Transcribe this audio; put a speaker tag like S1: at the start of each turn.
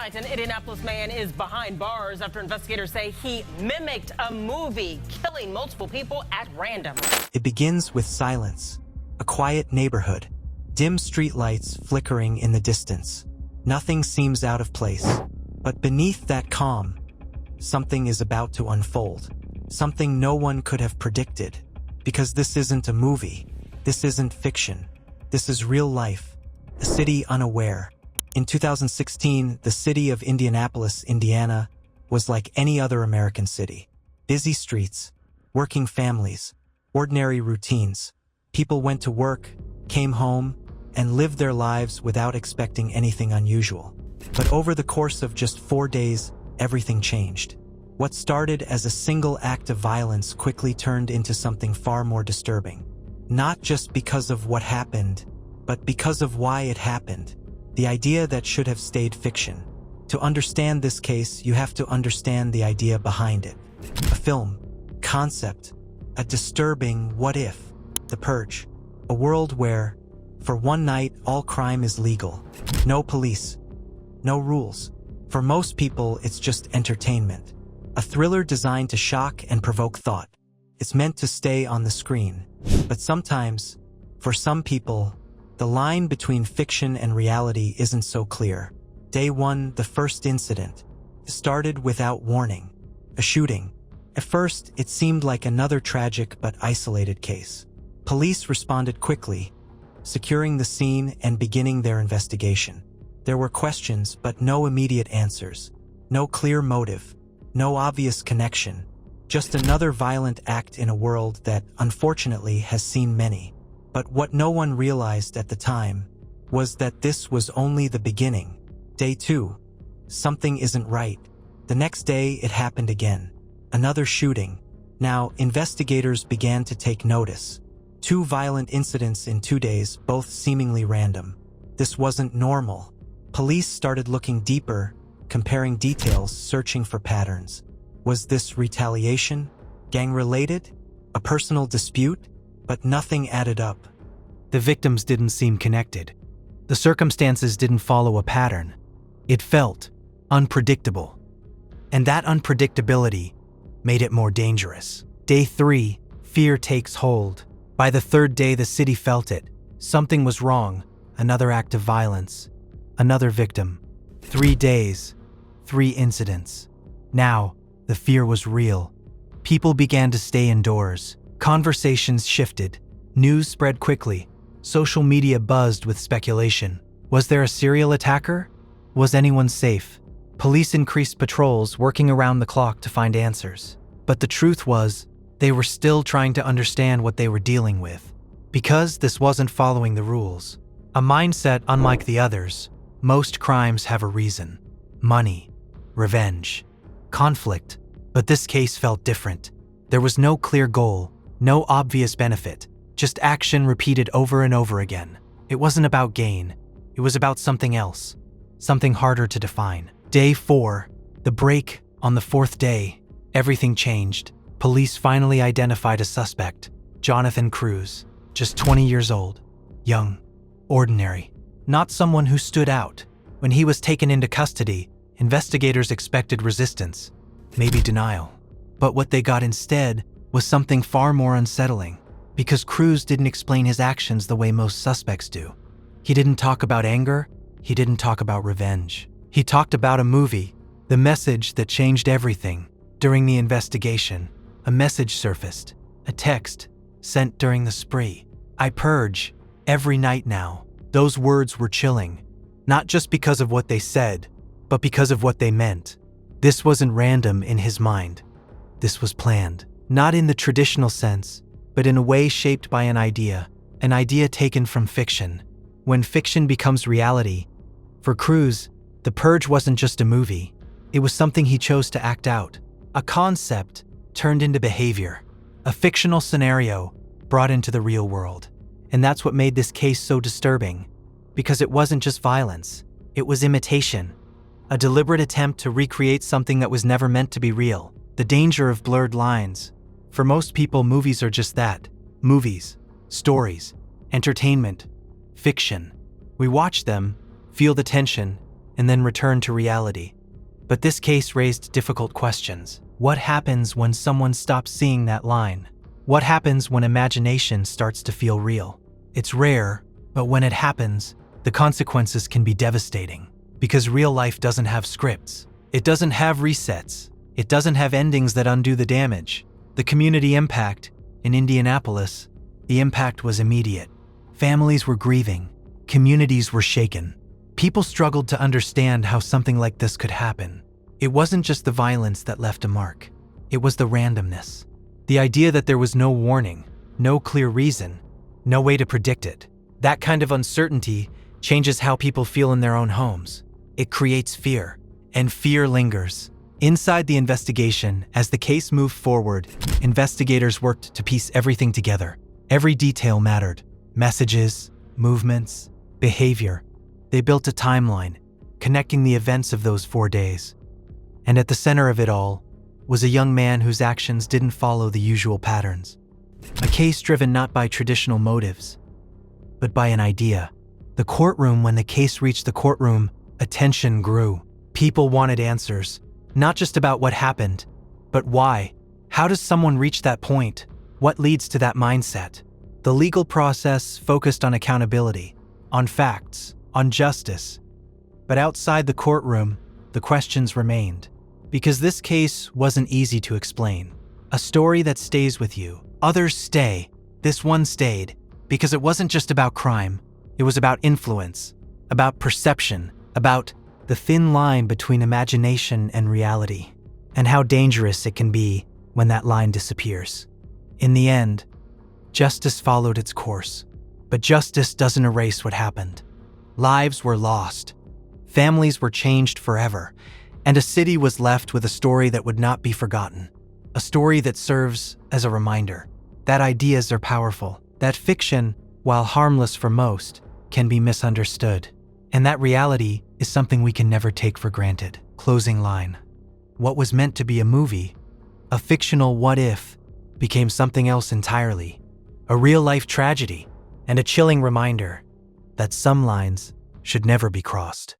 S1: Tonight, an Indianapolis man is behind bars after investigators say he mimicked a movie, killing multiple people at random.
S2: It begins with silence, a quiet neighborhood, dim streetlights flickering in the distance. Nothing seems out of place, but beneath that calm, something is about to unfold. Something no one could have predicted, because this isn't a movie, this isn't fiction, this is real life, a city unaware. In 2016, the city of Indianapolis, Indiana, was like any other American city. Busy streets, working families, ordinary routines. People went to work, came home, and lived their lives without expecting anything unusual. But over the course of just 4 days, everything changed. What started as a single act of violence quickly turned into something far more disturbing. Not just because of what happened, but because of why it happened. The idea that should have stayed fiction. To understand this case, you have to understand the idea behind it. A film, concept, a disturbing what if. The Purge. A world where, for one night, all crime is legal. No police. No rules. For most people, it's just entertainment. A thriller designed to shock and provoke thought. It's meant to stay on the screen. But sometimes, for some people, the line between fiction and reality isn't so clear. Day 1, the first incident, started without warning. A shooting. At first, it seemed like another tragic but isolated case. Police responded quickly, securing the scene and beginning their investigation. There were questions, but no immediate answers. No clear motive. No obvious connection. Just another violent act in a world that, unfortunately, has seen many. But what no one realized at the time was that this was only the beginning. Day 2. Something isn't right. The next day, it happened again. Another shooting. Now, investigators began to take notice. 2 violent incidents in 2 days, both seemingly random. This wasn't normal. Police started looking deeper, comparing details, searching for patterns. Was this retaliation? Gang-related? A personal dispute? But nothing added up.
S3: The victims didn't seem connected. The circumstances didn't follow a pattern. It felt unpredictable. And that unpredictability made it more dangerous. Day 3, fear takes hold. By the 3rd day, the city felt it. Something was wrong. Another act of violence. Another victim. 3 days. 3 incidents. Now, the fear was real. People began to stay indoors. Conversations shifted. News spread quickly. Social media buzzed with speculation. Was there a serial attacker? Was anyone safe? Police increased patrols, working around the clock to find answers. But the truth was, they were still trying to understand what they were dealing with. Because this wasn't following the rules. A mindset unlike the others, most crimes have a reason. Money, revenge, conflict. But this case felt different. There was no clear goal. No obvious benefit, just action repeated over and over again. It wasn't about gain, it was about something else, something harder to define. Day 4, the break. On the 4th day, everything changed. Police finally identified a suspect, Jonathan Cruz, just 20 years old, young, ordinary, not someone who stood out. When he was taken into custody, investigators expected resistance, maybe denial. But what they got instead was something far more unsettling, because Cruz didn't explain his actions the way most suspects do. He didn't talk about anger, he didn't talk about revenge. He talked about a movie, the message that changed everything. During the investigation, a message surfaced, a text sent during the spree. I purge every night now. Those words were chilling, not just because of what they said, but because of what they meant. This wasn't random in his mind. This was planned. Not in the traditional sense, but in a way shaped by an idea taken from fiction. When fiction becomes reality, for Cruz, The Purge wasn't just a movie. It was something he chose to act out. A concept turned into behavior. A fictional scenario brought into the real world. And that's what made this case so disturbing. Because it wasn't just violence. It was imitation. A deliberate attempt to recreate something that was never meant to be real. The danger of blurred lines. For most people, movies are just that. Movies, stories, entertainment, fiction. We watch them, feel the tension, and then return to reality. But this case raised difficult questions. What happens when someone stops seeing that line? What happens when imagination starts to feel real? It's rare, but when it happens, the consequences can be devastating. Because real life doesn't have scripts. It doesn't have resets. It doesn't have endings that undo the damage. The community impact in Indianapolis, the impact was immediate. Families were grieving. Communities were shaken. People struggled to understand how something like this could happen. It wasn't just the violence that left a mark. It was the randomness. The idea that there was no warning, no clear reason, no way to predict it. That kind of uncertainty changes how people feel in their own homes. It creates fear, and fear lingers. Inside the investigation, as the case moved forward, investigators worked to piece everything together. Every detail mattered. Messages, movements, behavior. They built a timeline, connecting the events of those 4 days. And at the center of it all was a young man whose actions didn't follow the usual patterns. A case driven not by traditional motives, but by an idea. When the case reached the courtroom, attention grew. People wanted answers, not just about what happened, but why. How does someone reach that point? What leads to that mindset? The legal process focused on accountability, on facts, on justice. But outside the courtroom, the questions remained. Because this case wasn't easy to explain. A story that stays with you. Others stay. This one stayed. Because it wasn't just about crime. It was about influence, about perception, about the thin line between imagination and reality, and how dangerous it can be when that line disappears. In the end, justice followed its course. But justice doesn't erase what happened. Lives were lost. Families were changed forever. And a city was left with a story that would not be forgotten. A story that serves as a reminder that ideas are powerful, that fiction, while harmless for most, can be misunderstood. And that reality is something we can never take for granted. Closing line. What was meant to be a movie, a fictional what-if, became something else entirely. A real-life tragedy, and a chilling reminder that some lines should never be crossed.